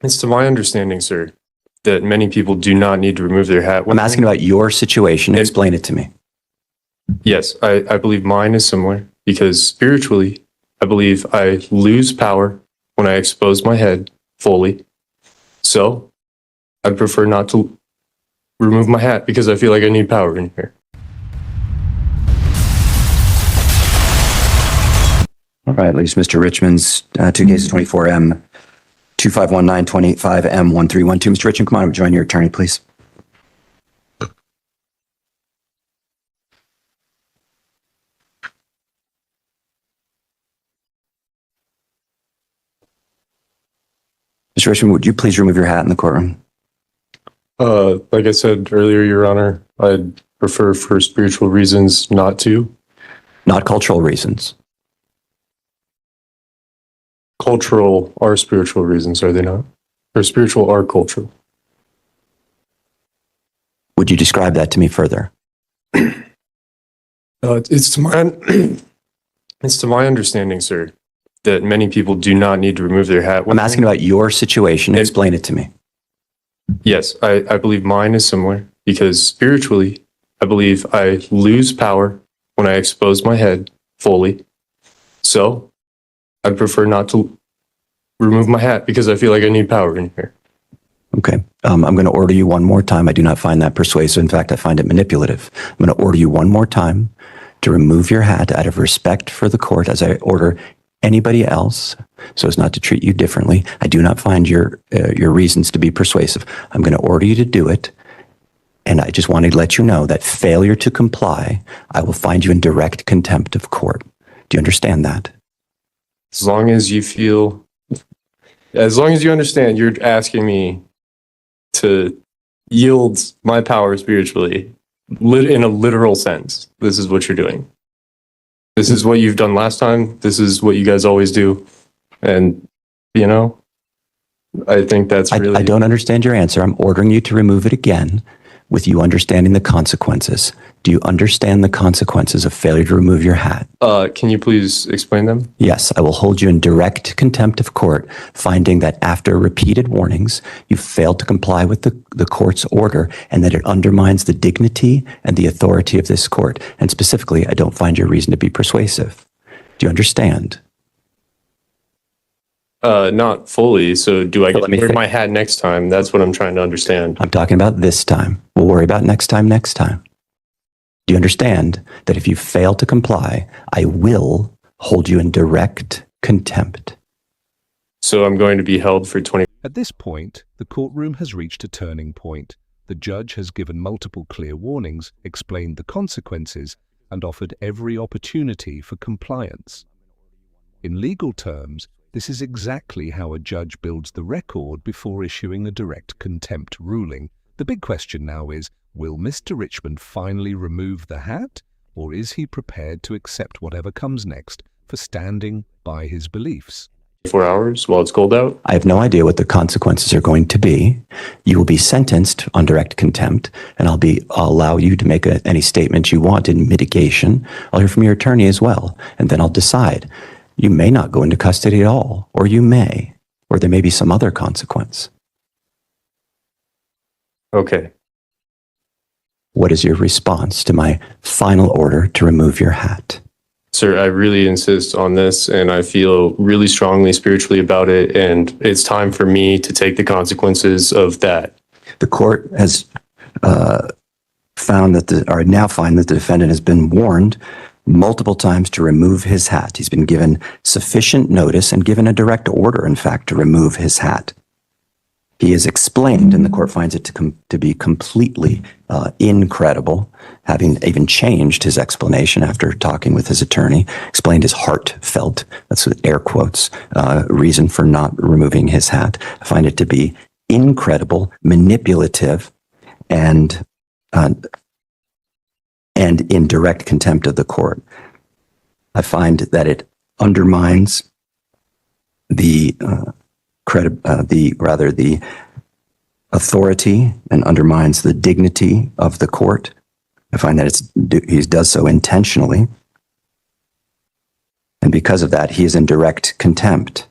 It's to my understanding, sir, that many people do not need to remove their hat. I'm asking about your situation. Explain it to me. Yes, I believe mine is similar because spiritually, I believe I lose power when I expose my head fully. So I prefer not to remove my hat because I feel like I need power in here. All right, at least Mr. Richmond's two cases, 24M 2519, 25M 1312. Mr. Richmond, come on, join your attorney, please. Mr. Richmond, would you please remove your hat in the courtroom? Like I said earlier, Your Honor, I'd prefer for spiritual reasons not to. Not cultural reasons. Cultural are spiritual reasons, are they not? Or spiritual are cultural. Would you describe that to me further? It's to my understanding, sir, that many people do not need to remove their hat. I'm asking about your situation. Explain it to me. Yes, I believe mine is similar because spiritually, I believe I lose power when I expose my head fully. So I prefer not to remove my hat because I feel like I need power in here. Okay. I'm going to order you one more time. I do not find that persuasive. In fact, I find it manipulative. I'm going to order you one more time to remove your hat out of respect for the court as I order anybody else so as not to treat you differently. I do not find your reasons to be persuasive. I'm going to order you to do it. And I just wanted to let you know that failure to comply, I will find you in direct contempt of court. Do you understand that? As long as you understand, you're asking me to yield my power spiritually in a literal sense. This is what you're doing. This is what you've done last time. This is what you guys always do. And, you know, I think that's really... I don't understand your answer. I'm ordering you to remove it again with you understanding the consequences. Do you understand the consequences of failure to remove your hat? Can you please explain them? Yes, I will hold you in direct contempt of court, finding that after repeated warnings, you failed to comply with the court's order and that it undermines the dignity and the authority of this court. And specifically, I don't find your reason to be persuasive. Do you understand? Not fully. So do I get to wear my hat next time? That's what I'm trying to understand. I'm talking about this time. We'll worry about next time. Do you understand that if you fail to comply, I will hold you in direct contempt? So I'm going to be held for 20... At this point, the courtroom has reached a turning point. The judge has given multiple clear warnings, explained the consequences, and offered every opportunity for compliance. In legal terms, this is exactly how a judge builds the record before issuing a direct contempt ruling. The big question now is, will Mr. Richmond finally remove the hat, or is he prepared to accept whatever comes next for standing by his beliefs? 4 hours while it's cold out? I have no idea what the consequences are going to be. You will be sentenced on direct contempt, and I'll allow you to make any statements you want in mitigation. I'll hear from your attorney as well, and then I'll decide. You may not go into custody at all, or you may, or there may be some other consequence. Okay. What is your response to my final order to remove your hat? Sir, I really insist on this, and I feel really strongly spiritually about it, and it's time for me to take the consequences of that. The court has now find that the defendant has been warned multiple times to remove his hat. He's been given sufficient notice and given a direct order, in fact, to remove his hat. He is explained, and the court finds it to be completely incredible, having even changed his explanation after talking with his attorney, explained his heartfelt, that's with air quotes, reason for not removing his hat. I find it to be incredible, manipulative, and in direct contempt of the court. I find that it undermines the authority and undermines the dignity of the court. I find that he does so intentionally. And because of that, he is in direct contempt.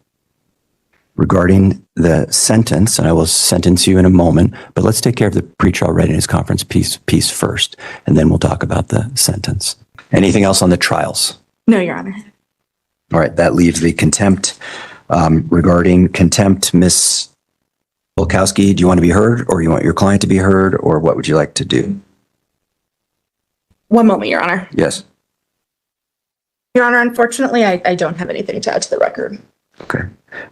regarding the sentence, and I will sentence you in a moment, but let's take care of the pretrial readiness conference piece first, and then we'll talk about the sentence. Anything else on the trials? No, Your Honor. All right, that leaves the contempt. Regarding contempt, Ms. Volkowski, do you want to be heard, or you want your client to be heard, or what would you like to do? One moment, Your Honor. Yes. Your Honor, unfortunately, I don't have anything to add to the record. Okay.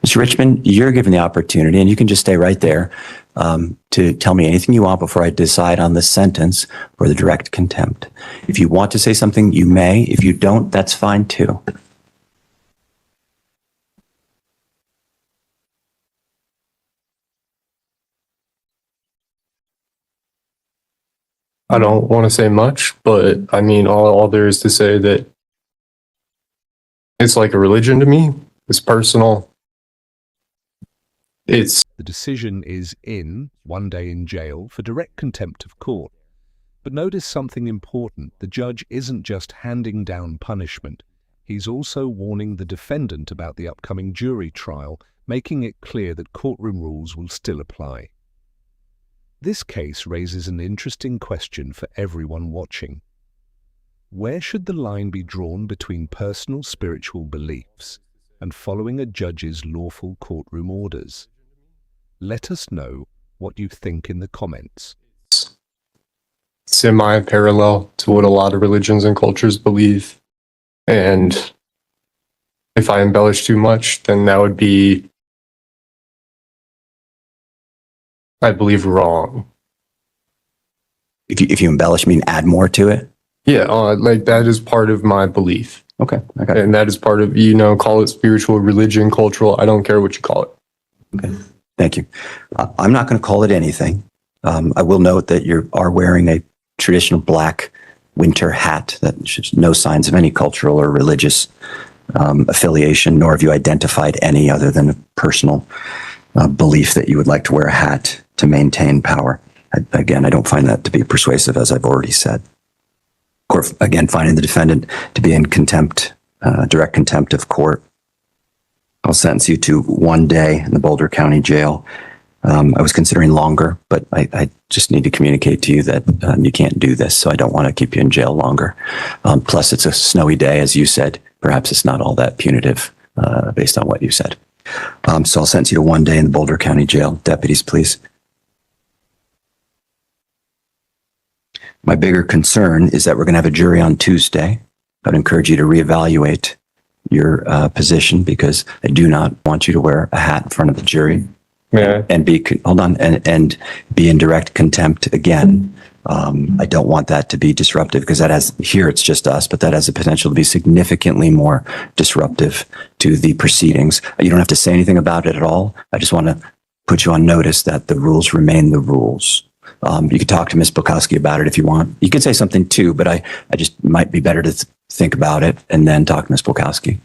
Mr. Richmond, you're given the opportunity, and you can just stay right there, to tell me anything you want before I decide on the sentence for the direct contempt. If you want to say something, you may. If you don't, that's fine too. I don't want to say much, but I mean, all there is to say that it's like a religion to me. It's personal. It's The decision is in 1 day in jail for direct contempt of court. But notice something important. The judge isn't just handing down punishment. He's also warning the defendant about the upcoming jury trial, making it clear that courtroom rules will still apply. This case raises an interesting question for everyone watching. Where should the line be drawn between personal spiritual beliefs and following a judge's lawful courtroom orders? Let us know what you think in the comments. semi-parallel to what a lot of religions and cultures believe. And if I embellish too much, then that would be, I believe, wrong. If you embellish, mean add more to it? Yeah, like that is part of my belief. Okay, I got it. And that is part of, call it spiritual, religion, cultural, I don't care what you call it. Okay, thank you. I'm not going to call it anything. I will note that you are wearing a traditional black winter hat that shows no signs of any cultural or religious affiliation, nor have you identified any other than a personal belief that you would like to wear a hat to maintain power. Again, I don't find that to be persuasive, as I've already said. Court, again, finding the defendant to be in contempt, direct contempt of court. I'll sentence you to 1 day in the Boulder County Jail. I was considering longer, but I just need to communicate to you that you can't do this, so I don't want to keep you in jail longer. Plus, it's a snowy day, as you said. Perhaps it's not all that punitive based on what you said. So I'll sentence you to 1 day in the Boulder County Jail. Deputies, please. My bigger concern is that we're going to have a jury on Tuesday. I'd encourage you to reevaluate your position, because I do not want you to wear a hat in front of the jury. Yeah. And be and be in direct contempt again. I don't want that to be disruptive, because that has, here it's just us, but that has the potential to be significantly more disruptive to the proceedings. You don't have to say anything about it at all. I just want to put you on notice that the rules remain the rules. You could talk to Ms. Bukowski about it if you want. You could say something too, but I just might be better to think about it and then talk to Ms. Bukowski.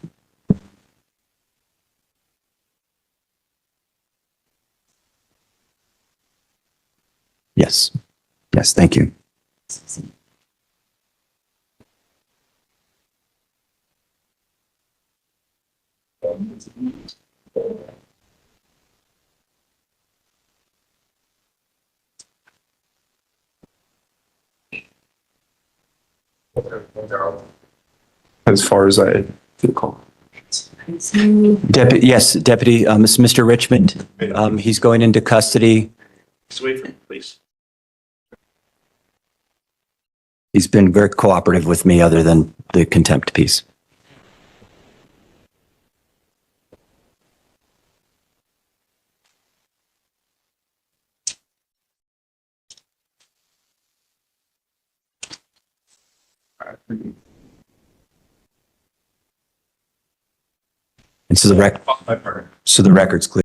Yes. Yes, thank you. As far as I recall. Deputy, yes, Deputy, Mr. Richmond, he's going into custody. Just wait for me, please. He's been very cooperative with me, other than the contempt piece. And so the record's clear.